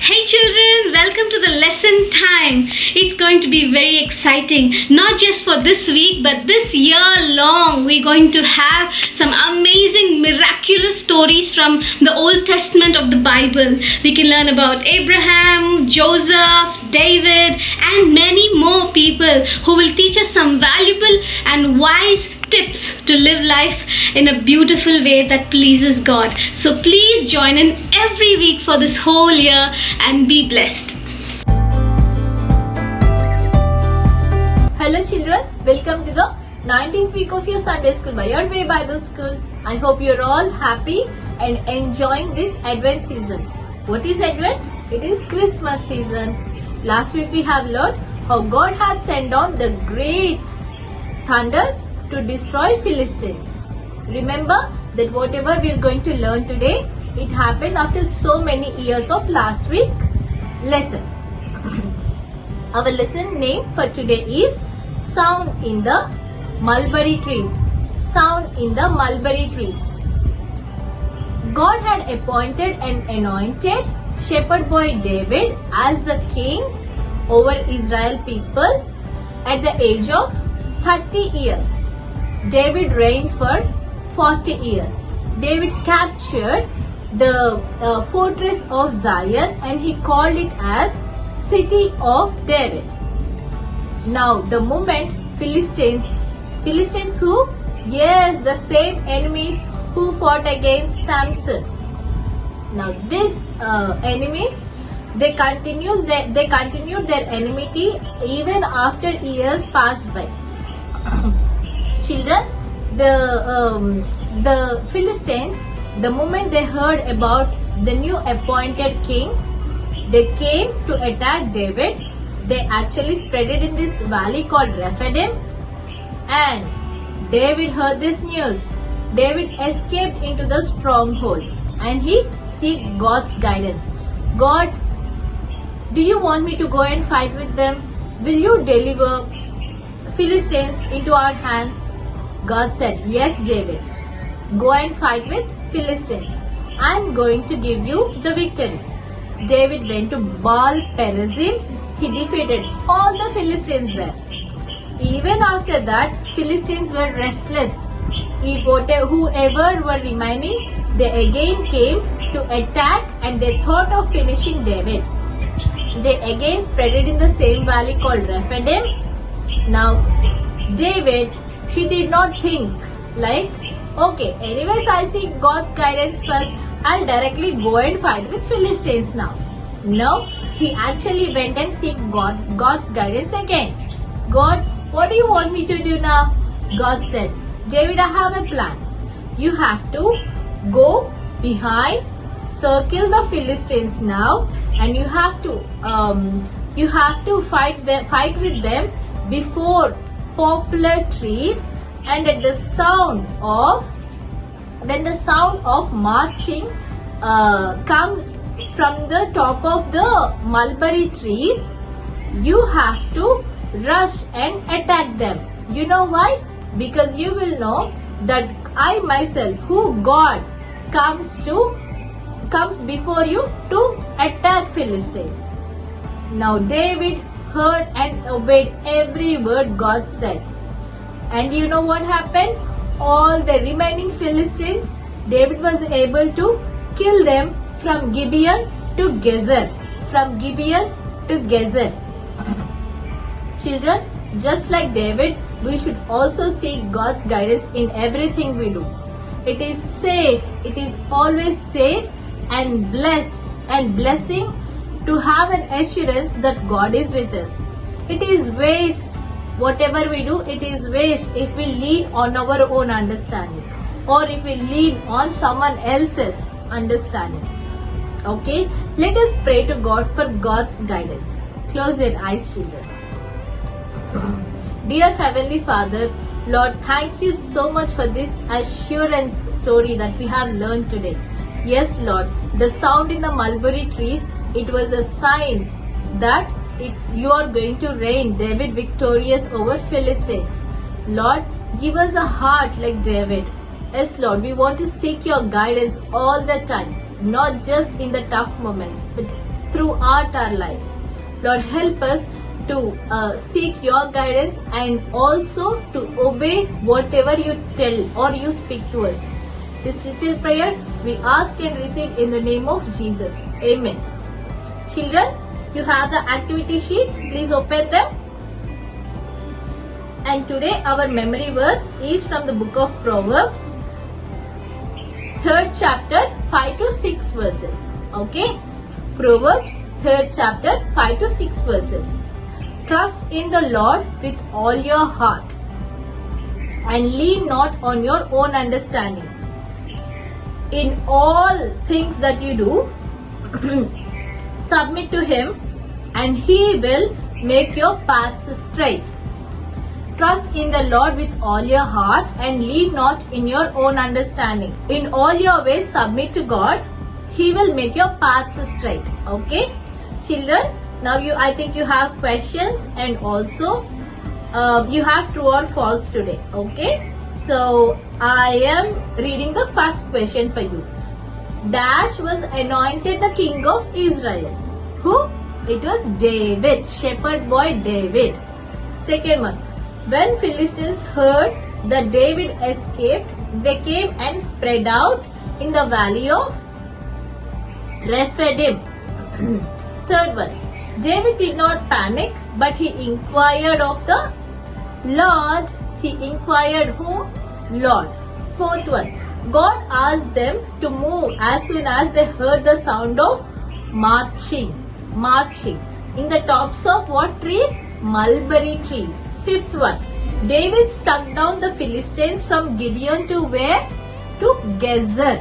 Hey children, welcome to the lesson time. It's going to be very exciting, not just for this week, but this year long. We're going to have some amazing, miraculous stories from the Old Testament of the Bible. We can learn about Abraham, Joseph, David, and many more people who will teach us some valuable and wise tips to live life in a beautiful way that pleases God. So please join in every week for this whole year and be blessed. Hello children, welcome to the 19th week of your Sunday School by Your Way Bible School. I hope you're all happy and enjoying this Advent season. What is Advent? It is Christmas season. Last week we have learned how God had sent down the great thunders to destroy Philistines. Remember that whatever we are going to learn today, it happened after so many years of last week lesson. Our lesson name for today is Sound in the Mulberry Trees. Sound in the Mulberry Trees. God had appointed and anointed shepherd boy David as the king over Israel people at the age of 30 years. David reigned for 40 years. David captured the fortress of Zion and he called it as City of David. Now the moment Philistines who? Yes, the same enemies who fought against Samson. Now these enemies, they continued their enmity even after years passed by. Children, the Philistines, the moment they heard about the new appointed king, they came to attack David. They actually spread it in this valley called Rephidim, and David heard this news. David escaped into the stronghold and he seeked God's guidance. God, do you want me to go and fight with them? Will you deliver Philistines into our hands? God said, yes, David, go and fight with Philistines. I am going to give you the victory. David went to Baal Perazim. He defeated all the Philistines there. Even after that, Philistines were restless. Whoever were remaining, they again came to attack and they thought of finishing David. They again spread it in the same valley called Rephidim. Now, David, he did not think like, okay, anyways I seek God's guidance first, I'll directly go and fight with Philistines now. No, he actually went and seek God's guidance again. God, what do you want me to do now? God said, David, I have a plan. You have to go behind, circle the Philistines now, and you have to fight with them before poplar trees, and at the sound of marching comes from the top of the mulberry trees, you have to rush and attack them. You know why? Because you will know that I myself, who God, comes before you to attack Philistines. Now David heard and obeyed every word God said. And you know what happened? All the remaining Philistines, David was able to kill them from Gibeon to Gezer. From Gibeon to Gezer. Children, just like David, we should also seek God's guidance in everything we do. It is safe, it is always safe and blessed and blessing to have an assurance that God is with us. It is waste, whatever we do, it is waste if we lean on our own understanding or if we lean on someone else's understanding. Okay, let us pray to God for God's guidance. Close your eyes, children. Dear Heavenly Father, Lord, thank you so much for this assurance story that we have learned today. Yes, Lord, the sound in the mulberry trees, it was a sign that you are going to reign, David, victorious over Philistines. Lord, give us a heart like David. Yes, Lord, we want to seek your guidance all the time, not just in the tough moments, but throughout our lives. Lord, help us to seek your guidance and also to obey whatever you tell or you speak to us. This little prayer we ask and receive in the name of Jesus. Amen. Children, you have the activity sheets. Please open them. And today our memory verse is from the book of Proverbs, 3rd chapter, 5 to 6 verses. Okay? Proverbs, 3rd chapter, 5 to 6 verses. Trust in the Lord with all your heart and lean not on your own understanding. In all things that you do, submit to Him and He will make your paths straight. Trust in the Lord with all your heart and lean not in your own understanding. In all your ways submit to God. He will make your paths straight. Okay? Children, now I think you have questions and also you have true or false today. Okay? So I am reading the first question for you. Dash was anointed the king of Israel. Who? It was David, shepherd boy David. Second one. When Philistines heard that David escaped, they came and spread out in the valley of Rephidim. Third one. David did not panic, but he inquired of the Lord. He inquired who? Lord. Fourth one. God asked them to move as soon as they heard the sound of marching. In the tops of what trees? Mulberry trees. Fifth one. David struck down the Philistines from Gibeon to where? To Gezer.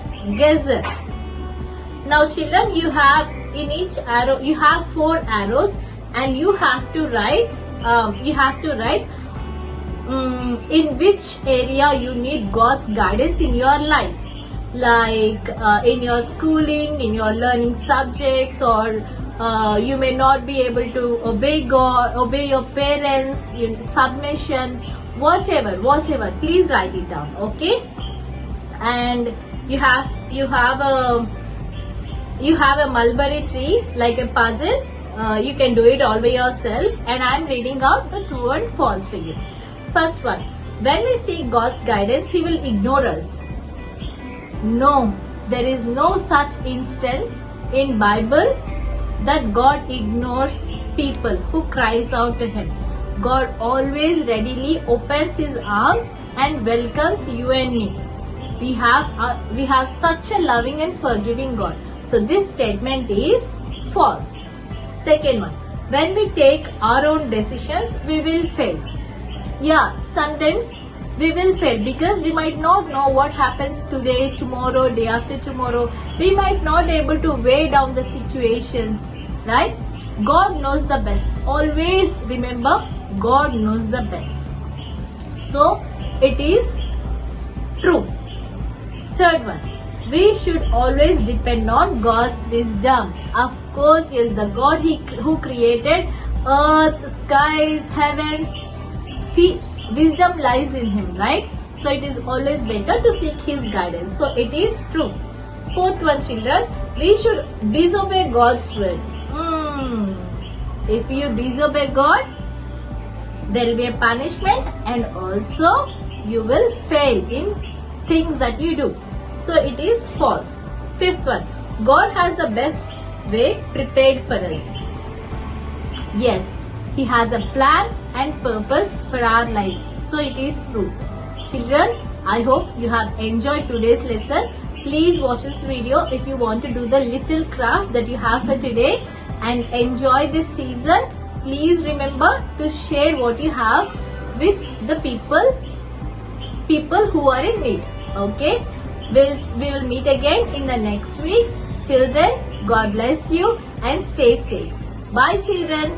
Now children, you have in each arrow, you have 4 arrows and you have to write in which area you need God's guidance in your life. Like in your schooling, in your learning subjects, or you may not be able to obey God, obey your parents, submission, whatever. Please write it down, okay? And you have a mulberry tree like a puzzle. You can do it all by yourself, and I am reading out the true and false for you. First one. When we seek God's guidance, He will ignore us. No, there is no such instance in Bible that God ignores people who cries out to Him. God always readily opens His arms and welcomes you and me. We have such a loving and forgiving God. So this statement is false. Second one. When we take our own decisions, we will fail. Yeah, sometimes we will fail because we might not know what happens today, tomorrow, day after tomorrow. We might not be able to weigh down the situations, right? God knows the best. Always remember, God knows the best. So, it is true. Third one. We should always depend on God's wisdom. Of course, yes, the God who created earth, skies, heavens, wisdom lies in Him, right? So it is always better to seek His guidance. So it is true. Fourth one, children, we should disobey God's word. If you disobey God, there will be a punishment, and also you will fail in things that you do. So it is false. Fifth one, God has the best way prepared for us. Yes, He has a plan and purpose for our lives. So it is true. Children, I hope you have enjoyed today's lesson. Please watch this video if you want to do the little craft that you have for today and enjoy this season. Please remember to share what you have with the people who are in need. Okay? We will meet again in the next week. Till then, God bless you and stay safe. Bye, children.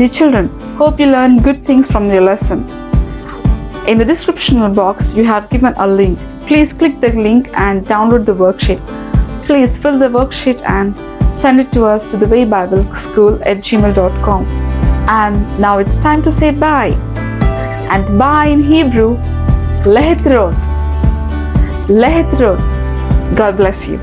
Dear children, hope you learned good things from your lesson. In the description box, you have given a link. Please click the link and download the worksheet. Please fill the worksheet and send it to us to thewaybibleSchool@gmail.com. And now it's time to say bye. And bye in Hebrew, Lehitrot. Lehitrot. God bless you.